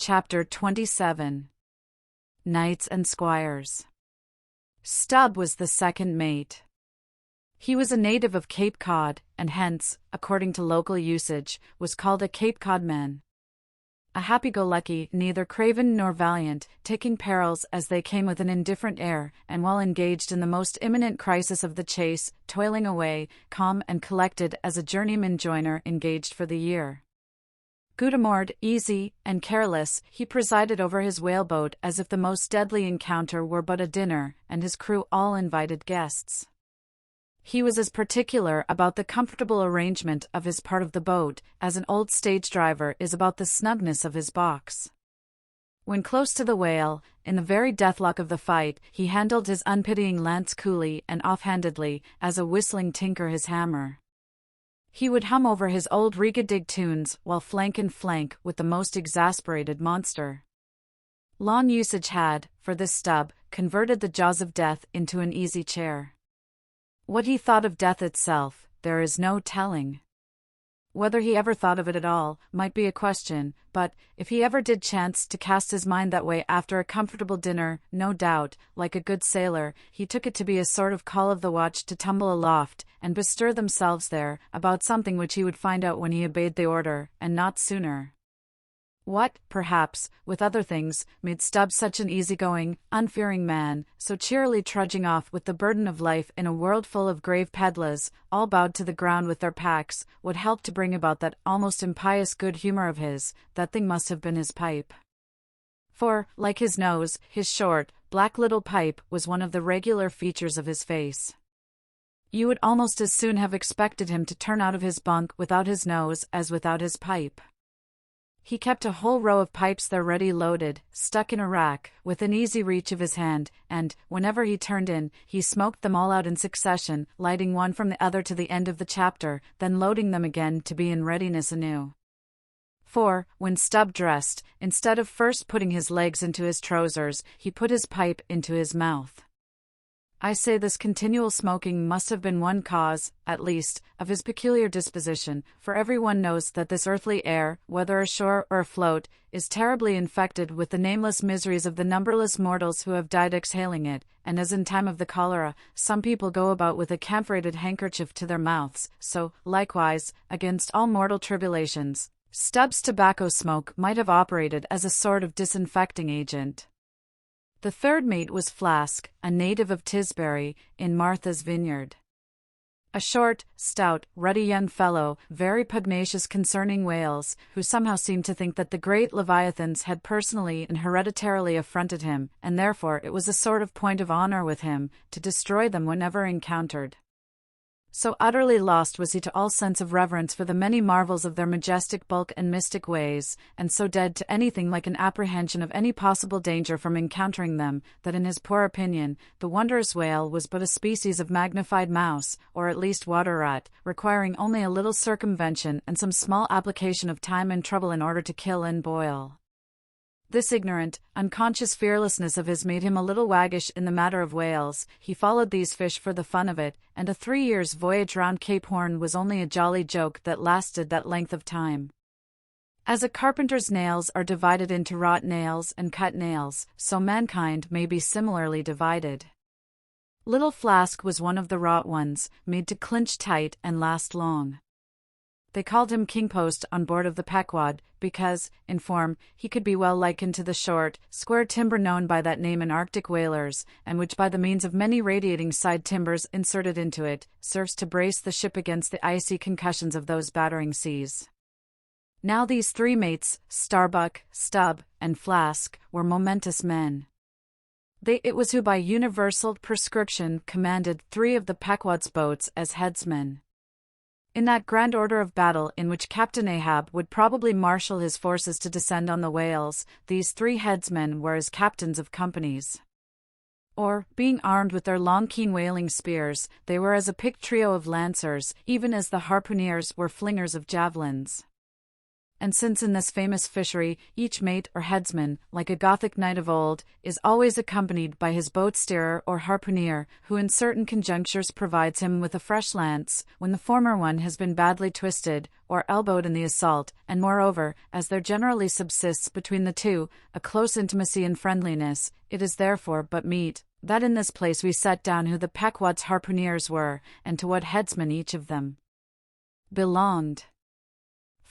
Chapter 27. Knights and Squires. Stubb was the second mate. He was a native of Cape Cod, and hence, according to local usage, was called a Cape Cod man. A happy-go-lucky, neither craven nor valiant, taking perils as they came with an indifferent air, and while engaged in the most imminent crisis of the chase, toiling away, calm and collected as a journeyman joiner engaged for the year. Good-humoured, easy, and careless, he presided over his whaleboat as if the most deadly encounter were but a dinner, and his crew all invited guests. He was as particular about the comfortable arrangement of his part of the boat as an old stage driver is about the snugness of his box. When close to the whale, in the very deathlock of the fight, he handled his unpitying lance coolly and offhandedly, as a whistling tinker his hammer. He would hum over his old rig-a-dig tunes while flank in flank with the most exasperated monster. Long usage had, for this Stubb, converted the jaws of death into an easy chair. What he thought of death itself, there is no telling. Whether he ever thought of it at all, might be a question, but, if he ever did chance to cast his mind that way after a comfortable dinner, no doubt, like a good sailor, he took it to be a sort of call of the watch to tumble aloft, and bestir themselves there, about something which he would find out when he obeyed the order, and not sooner. What, perhaps, with other things, made Stubb such an easy-going, unfearing man, so cheerily trudging off with the burden of life in a world full of grave pedlars, all bowed to the ground with their packs, what helped to bring about that almost impious good humour of his, that thing must have been his pipe. For, like his nose, his short, black little pipe was one of the regular features of his face. You would almost as soon have expected him to turn out of his bunk without his nose as without his pipe. He kept a whole row of pipes there ready loaded, stuck in a rack, within easy reach of his hand, and, whenever he turned in, he smoked them all out in succession, lighting one from the other to the end of the chapter, then loading them again to be in readiness anew. For, when Stubb dressed, instead of first putting his legs into his trousers, he put his pipe into his mouth. I say this continual smoking must have been one cause, at least, of his peculiar disposition, for everyone knows that this earthly air, whether ashore or afloat, is terribly infected with the nameless miseries of the numberless mortals who have died exhaling it, and as in time of the cholera, some people go about with a camphorated handkerchief to their mouths, so, likewise, against all mortal tribulations, Stubb's tobacco smoke might have operated as a sort of disinfecting agent. The third mate was Flask, a native of Tisbury, in Martha's Vineyard. A short, stout, ruddy young fellow, very pugnacious concerning whales, who somehow seemed to think that the great leviathans had personally and hereditarily affronted him, and therefore it was a sort of point of honour with him to destroy them whenever encountered. So utterly lost was he to all sense of reverence for the many marvels of their majestic bulk and mystic ways, and so dead to anything like an apprehension of any possible danger from encountering them, that in his poor opinion, the wondrous whale was but a species of magnified mouse, or at least water rat, requiring only a little circumvention and some small application of time and trouble in order to kill and boil. This ignorant, unconscious fearlessness of his made him a little waggish in the matter of whales. He followed these fish for the fun of it, and a 3 years' voyage round Cape Horn was only a jolly joke that lasted that length of time. As a carpenter's nails are divided into wrought nails and cut nails, so mankind may be similarly divided. Little Flask was one of the wrought ones, made to clinch tight and last long. They called him King Post on board of the Pequod, because, in form, he could be well likened to the short, square timber known by that name in Arctic whalers, and which by the means of many radiating side timbers inserted into it, serves to brace the ship against the icy concussions of those battering seas. Now these three mates, Starbuck, Stubb, and Flask, were momentous men. It was who by universal prescription commanded 3 of the Pequod's boats as headsmen. In that grand order of battle in which Captain Ahab would probably marshal his forces to descend on the whales, these 3 headsmen were as captains of companies. Or, being armed with their long keen whaling spears, they were as a picked trio of lancers, even as the harpooneers were flingers of javelins. and since in this famous fishery, each mate or headsman, like a Gothic knight of old, is always accompanied by his boat steerer or harpooner, who in certain conjunctures provides him with a fresh lance, when the former one has been badly twisted, or elbowed in the assault, and moreover, as there generally subsists between the two, a close intimacy and friendliness, it is therefore but meet, that in this place we set down who the Pequod's harpooneers were, and to what headsman each of them belonged.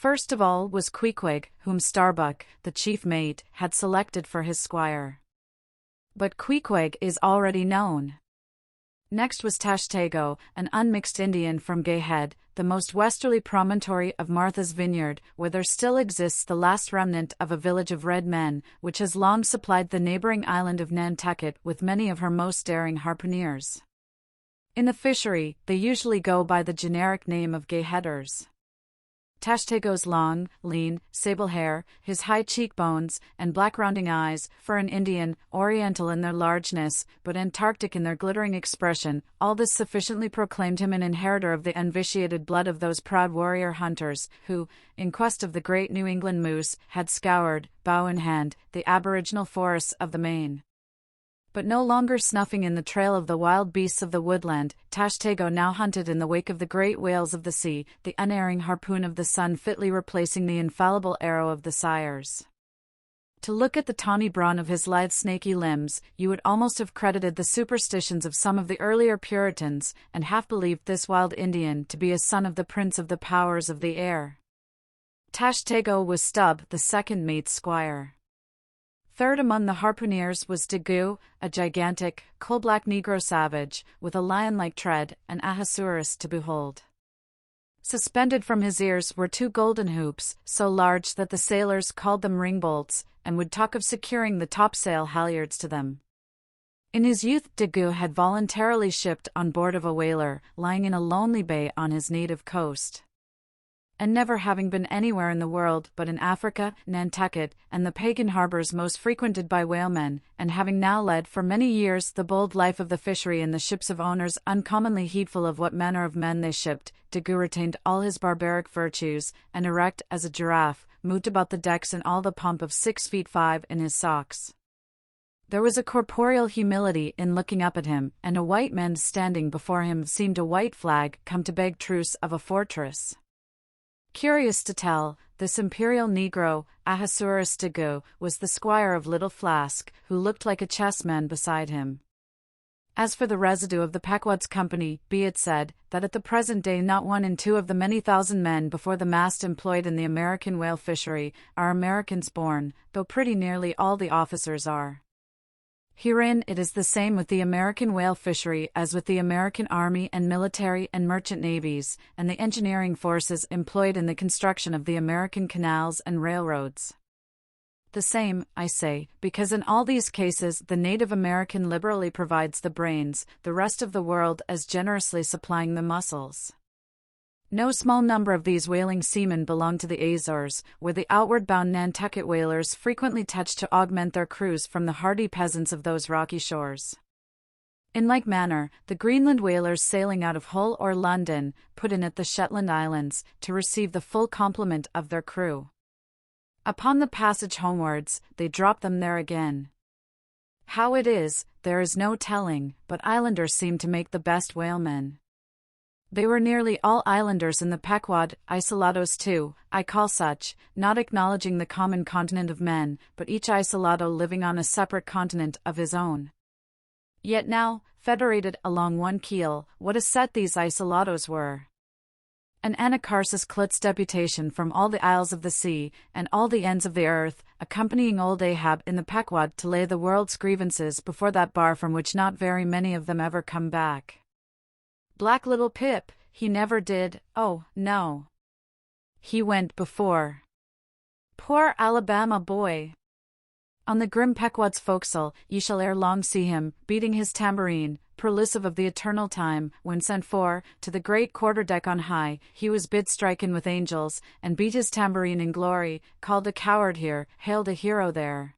First of all was Queequeg, whom Starbuck, the chief mate, had selected for his squire. But Queequeg is already known. Next was Tashtego, an unmixed Indian from Gay Head, the most westerly promontory of Martha's Vineyard, where there still exists the last remnant of a village of red men, which has long supplied the neighboring island of Nantucket with many of her most daring harpooneers. In the fishery, they usually go by the generic name of Gay Headers. Tashtego's long, lean, sable hair, his high cheekbones, and black rounding eyes, for an Indian, oriental in their largeness, but Antarctic in their glittering expression, all this sufficiently proclaimed him an inheritor of the unvitiated blood of those proud warrior hunters, who, in quest of the great New England moose, had scoured, bow in hand, the aboriginal forests of the Maine. But no longer snuffing in the trail of the wild beasts of the woodland, Tashtego now hunted in the wake of the great whales of the sea, the unerring harpoon of the sun fitly replacing the infallible arrow of the sires. To look at the tawny brawn of his lithe snaky limbs, you would almost have credited the superstitions of some of the earlier Puritans, and half believed this wild Indian to be a son of the prince of the powers of the air. Tashtego was Stubb, the second mate's squire. Third among the harpooneers was Daggoo, a gigantic, coal-black Negro savage, with a lion-like tread, and Ahasuerus to behold. Suspended from his ears were two golden hoops, so large that the sailors called them ring-bolts, and would talk of securing the topsail halyards to them. In his youth Daggoo had voluntarily shipped on board of a whaler, lying in a lonely bay on his native coast. And never having been anywhere in the world but in Africa, Nantucket, and the pagan harbors most frequented by whalemen, and having now led for many years the bold life of the fishery in the ships of owners uncommonly heedful of what manner of men they shipped, Daggoo retained all his barbaric virtues, and erect as a giraffe, moved about the decks in all the pomp of 6'5" in his socks. There was a corporeal humility in looking up at him, and a white man standing before him seemed a white flag come to beg truce of a fortress. Curious to tell, this imperial Negro, Ahasuerus Daggoo, was the squire of Little Flask, who looked like a chessman beside him. As for the residue of the Pequod's company, be it said, that at the present day not 1 in 2 of the many thousand men before the mast employed in the American whale fishery are Americans born, though pretty nearly all the officers are. Herein it is the same with the American whale fishery as with the American Army and military and merchant navies, and the engineering forces employed in the construction of the American canals and railroads. The same, I say, because in all these cases the native American liberally provides the brains, the rest of the world as generously supplying the muscles. No small number of these whaling seamen belong to the Azores, where the outward-bound Nantucket whalers frequently touch to augment their crews from the hardy peasants of those rocky shores. In like manner, the Greenland whalers sailing out of Hull or London put in at the Shetland Islands to receive the full complement of their crew. Upon the passage homewards, they drop them there again. How it is, there is no telling, but islanders seem to make the best whalemen. They were nearly all islanders in the Pequod, isolados too, I call such, not acknowledging the common continent of men, but each isolado living on a separate continent of his own. Yet now, federated along one keel, what a set these isolados were! An Anacharsis Klutz deputation from all the isles of the sea, and all the ends of the earth, accompanying old Ahab in the Pequod to lay the world's grievances before that bar from which not very many of them ever come back. Black little Pip, he never did, oh, no. He went before. Poor Alabama boy! On the grim Pequod's forecastle, ye shall ere long see him, beating his tambourine, prelusive of the eternal time, when sent for, to the great quarter-deck on high, he was bid strike in with angels, and beat his tambourine in glory, called a coward here, hailed a hero there.